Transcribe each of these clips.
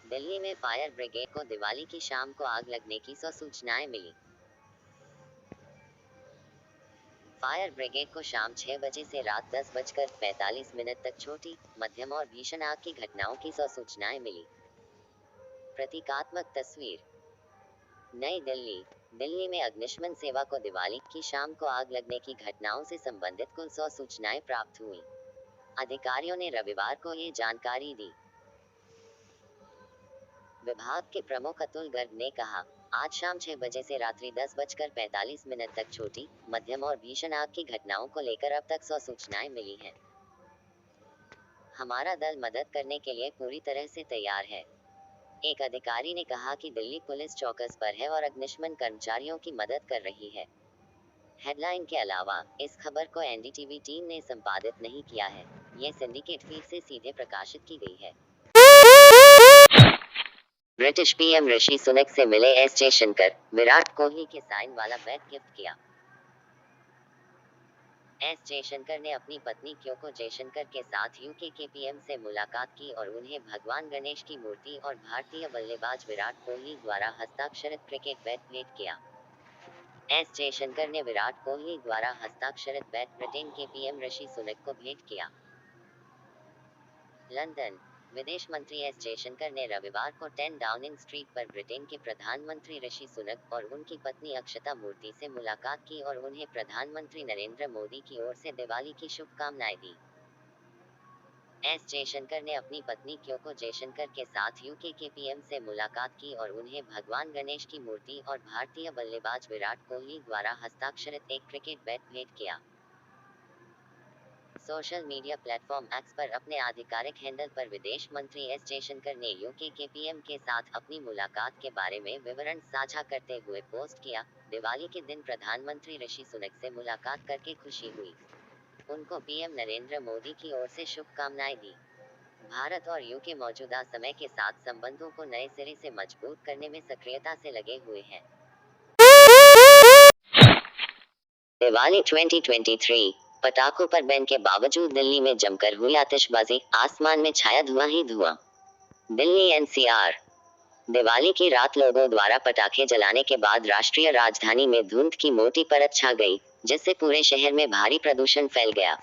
दिल्ली में fire brigade को दिवाली की शाम को आग लगने की 100 सूचनाएं मिली। फायर ब्रिगेड को शाम 6 बजे से रात 10:45 तक छोटी, मध्यम और भीषण आग की घटनाओं की 100 सूचनाएं मिली। प्रतीकात्मक तस्वीर। नई दिल्ली। दिल्ली में अग्निशमन सेवा को दिवाली की शाम को आग लगने की घटनाओं से संबंधित कुल 100 सूचनाएं प्राप्त हुई। अधिकारियों ने रविवार को ये जानकारी दी। विभाग के प्रमुख अतुल गर्ग ने कहा, आज शाम 6 बजे से रात्रि 10:45 तक छोटी, मध्यम और भीषण आग की घटनाओं को लेकर अब तक 100 सूचनाएं मिली हैं। हमारा दल मदद करने के लिए पूरी तरह से तैयार है। एक अधिकारी ने कहा कि दिल्ली पुलिस चौकस पर है और अग्निशमन कर्मचारियों की मदद कर रही है। हेडलाइन के अलावा इस खबर को एनडीटीवी टीम ने संपादित नहीं किया है। यह सिंडिकेट फीड से सीधे प्रकाशित की गई है। ब्रिटिश पीएम ऋषि सुनक से मिले एस जयशंकर, विराट कोहली के साइन वाला बैग गिफ्ट किया। एस जयशंकर ने अपनी पत्नी क्योको जयशंकर के साथ यूके के पीएम से मुलाकात की और उन्हें भगवान गणेश की मूर्ति और भारतीय बल्लेबाज विराट कोहली द्वारा हस्ताक्षरित क्रिकेट बैट भेंट किया। एस जयशंकर ने विराट कोहली द्वारा हस्ताक्षरित बैट ब्रिटेन के पीएम ऋषि सुनक को भेंट किया। लंदन। विदेश मंत्री एस जयशंकर ने रविवार को 10 डाउनिंग स्ट्रीट पर ब्रिटेन के प्रधानमंत्री ऋषि सुनक और उनकी पत्नी अक्षता मूर्ति से मुलाकात की और उन्हें प्रधानमंत्री नरेंद्र मोदी की ओर से दिवाली की शुभकामनाएं दी। एस जयशंकर ने अपनी पत्नी क्योको जयशंकर के साथ यूके के पीएम से मुलाकात की और उन्हें भगवान गणेश की मूर्ति और भारतीय बल्लेबाज विराट कोहली द्वारा हस्ताक्षरित एक क्रिकेट बैट भेंट किया। सोशल मीडिया प्लेटफॉर्म एक्स पर अपने आधिकारिक हैंडल पर विदेश मंत्री एस जयशंकर ने यूके के पीएम के साथ अपनी मुलाकात के बारे में विवरण साझा करते हुए पोस्ट किया, दिवाली के दिन प्रधानमंत्री ऋषि सुनक से मुलाकात करके खुशी हुई। उनको पीएम नरेंद्र मोदी की ओर से शुभकामनाएं दी। भारत और यूके मौजूदा समय के साथ संबंधों को नए सिरे से मजबूत करने में सक्रियता से लगे हुए हैं। दिवाली 2023। पटाखों पर बैन के बावजूद दिल्ली में जमकर हुई आतिशबाजी, आसमान में छाया धुआं ही धुआं। दिल्ली एनसीआर। दिवाली की रात लोगों द्वारा पटाखे जलाने के बाद राष्ट्रीय राजधानी में धुंध की मोटी परत छा गई, जिससे पूरे शहर में भारी प्रदूषण फैल गया।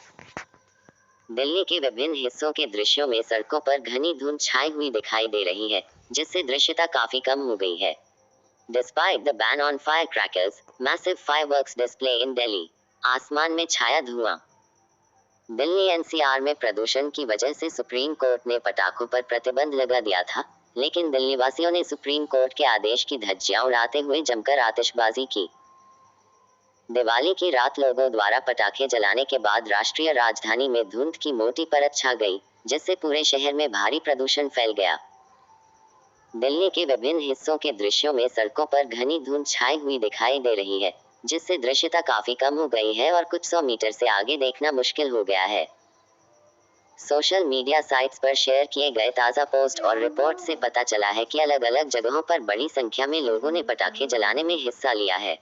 दिल्ली के विभिन्न हिस्सों के दृश्यों में सड़कों पर घनी धुंध छाई हुई दिखाई दे रही है, जिससे दृश्यता काफी कम हो गई है। Despite the ban on firecrackers, massive fireworks display in Delhi. आसमान में छाया धुआं। दिल्ली एनसीआर में प्रदूषण की वजह से सुप्रीम कोर्ट ने पटाखों पर प्रतिबंध लगा दिया था, लेकिन दिल्ली वासियों ने सुप्रीम कोर्ट के आदेश की धज्जियां उड़ाते हुए जमकर आतिशबाजी की। दिवाली की रात लोगों द्वारा पटाखे जलाने के बाद राष्ट्रीय राजधानी में धुंध की मोटी परत छा गई, जिससे पूरे शहर में भारी प्रदूषण फैल गया। दिल्ली के विभिन्न हिस्सों के दृश्यों में सड़कों पर घनी धुंध छाई हुई दिखाई दे रही है, जिससे दृश्यता काफी कम हो गई है और कुछ 100 मीटर से आगे देखना मुश्किल हो गया है। सोशल मीडिया साइट्स पर शेयर किए गए ताज़ा पोस्ट और रिपोर्ट से पता चला है कि अलग-अलग जगहों पर बड़ी संख्या में लोगों ने पटाखे जलाने में हिस्सा लिया है।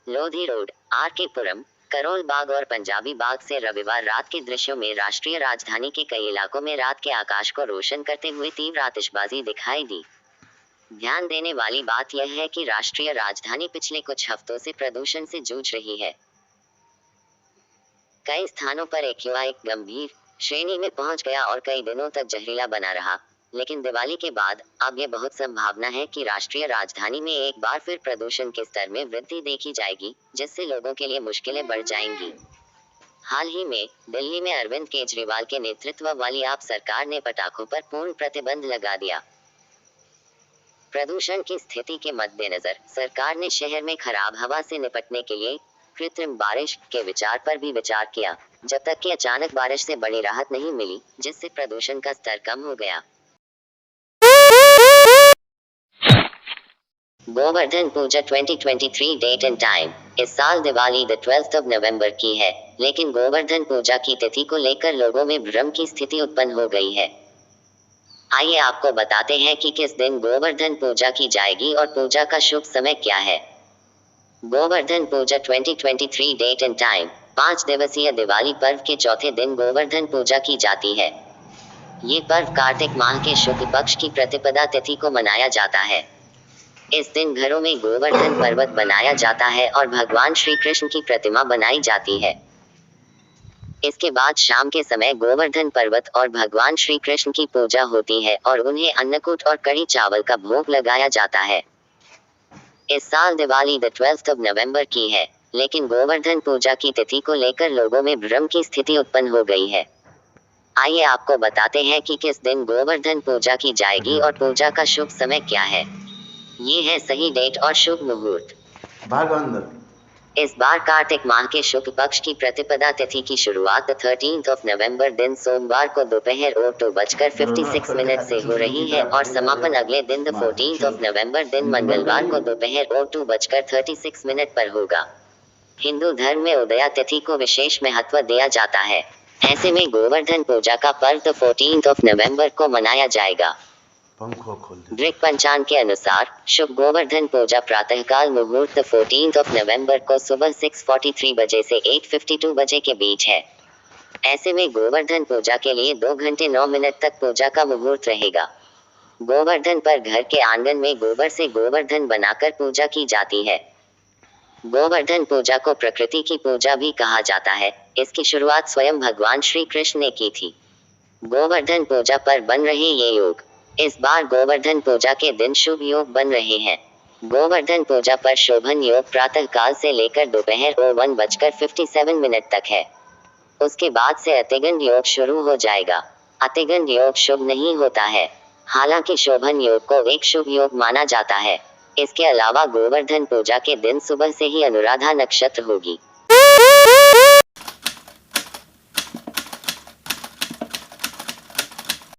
लोधी रोड, आरके पुरम, करोल बाग और पंजाबी बाग से रविवार रात के दृश्यों में राष्ट्रीय राजधानी के कई इलाकों में रात के आकाश को रोशन करते हुए तीव्र आतिशबाजी दिखाई दी। ध्यान देने वाली बात यह है कि राष्ट्रीय राजधानी पिछले कुछ हफ्तों से प्रदूषण से जूझ रही है। कई स्थानों पर एक्यूआई गंभीर श्रेणी में पहुंच गया और कई दिनों तक जहरीला बना रहा, लेकिन दिवाली के बाद अब यह बहुत संभावना है कि राष्ट्रीय राजधानी में एक बार फिर प्रदूषण के स्तर में वृद्धि देखी जाएगी, जिससे लोगों के लिए मुश्किलें बढ़ जाएंगी। हाल ही में दिल्ली में अरविंद केजरीवाल के नेतृत्व वाली आप सरकार ने पटाखों पर पूर्ण प्रतिबंध लगा दिया। प्रदूषण की स्थिति के मद्देनजर सरकार ने शहर में खराब हवा से निपटने के लिए कृत्रिम बारिश के विचार पर भी विचार किया, जब तक कि अचानक बारिश से बड़ी राहत नहीं मिली, जिससे प्रदूषण का स्तर कम हो गया। गोवर्धन पूजा 2023 डेट एंड टाइम। इस साल दिवाली 12 नवंबर की है, लेकिन गोवर्धन पूजा की तिथि को लेकर लोगों में भ्रम की स्थिति उत्पन्न हो गई है। आइए आपको बताते हैं कि किस दिन गोवर्धन पूजा की जाएगी और पूजा का शुभ समय क्या है। गोवर्धन पूजा 2023 डेट एंड टाइम। 5 दिवसीय दिवाली पर्व के चौथे दिन गोवर्धन पूजा की जाती है। ये पर्व कार्तिक माह के शुक्ल पक्ष की प्रतिपदा तिथि को मनाया जाता है। इस दिन घरों में गोवर्धन पर्वत बनाया जाता है और भगवान श्री कृष्ण की प्रतिमा बनाई जाती है। इसके बाद शाम के समय गोवर्धन पर्वत और भगवान श्री कृष्ण की पूजा होती है और उन्हें अन्नकूट और कड़ी चावल का भोग लगाया जाता है। इस साल दिवाली 12 नवंबर की है, लेकिन गोवर्धन पूजा की तिथि को लेकर लोगों में भ्रम की स्थिति उत्पन्न हो गई है। आइए आपको बताते हैं कि किस दिन गोवर्धन पूजा की जाएगी और पूजा का शुभ समय क्या है। ये है सही डेट और शुभ मुहूर्त। इस बार कार्तिक माह के शुक्ल पक्ष की प्रतिपदा तिथि की शुरुआत 13 नवंबर दिन सोमवार को दोपहर 2:56 से हो रही है और समापन अगले दिन 14 नवंबर दिन मंगलवार को दोपहर 2:36 पर होगा। हिंदू धर्म में उदया तिथि को विशेष महत्व दिया जाता है। ऐसे में गोवर्धन पूजा का पर्व 14 नवंबर को मनाया जाएगा। ग्रीक पंचांग के अनुसार शुभ गोवर्धन पूजा प्रातःकाल मुहूर्त 14 नवंबर को सुबह 6:43 बजे से 8:52 बजे के बीच है। ऐसे में गोवर्धन पूजा के लिए 2 घंटे 9 मिनट तक पूजा का मुहूर्त रहेगा। गोवर्धन पर घर के आंगन में गोबर से गोवर्धन बनाकर पूजा की जाती है। गोवर्धन पूजा को प्रकृति की पूजा भी कहा जाता है। इसकी शुरुआत स्वयं भगवान श्री कृष्ण ने की थी। गोवर्धन पूजा पर बन रहे ये योग। इस बार गोवर्धन पूजा के दिन शुभ योग बन रहे हैं। गोवर्धन पूजा पर शोभन योग प्रातः काल से लेकर दोपहर 1:57 तक है। उसके बाद से अतिगंड योग शुरू हो जाएगा। अतिगंड योग शुभ नहीं होता है, हालांकि शोभन योग को एक शुभ योग माना जाता है। इसके अलावा गोवर्धन पूजा के दिन सुबह से ही अनुराधा नक्षत्र होगी।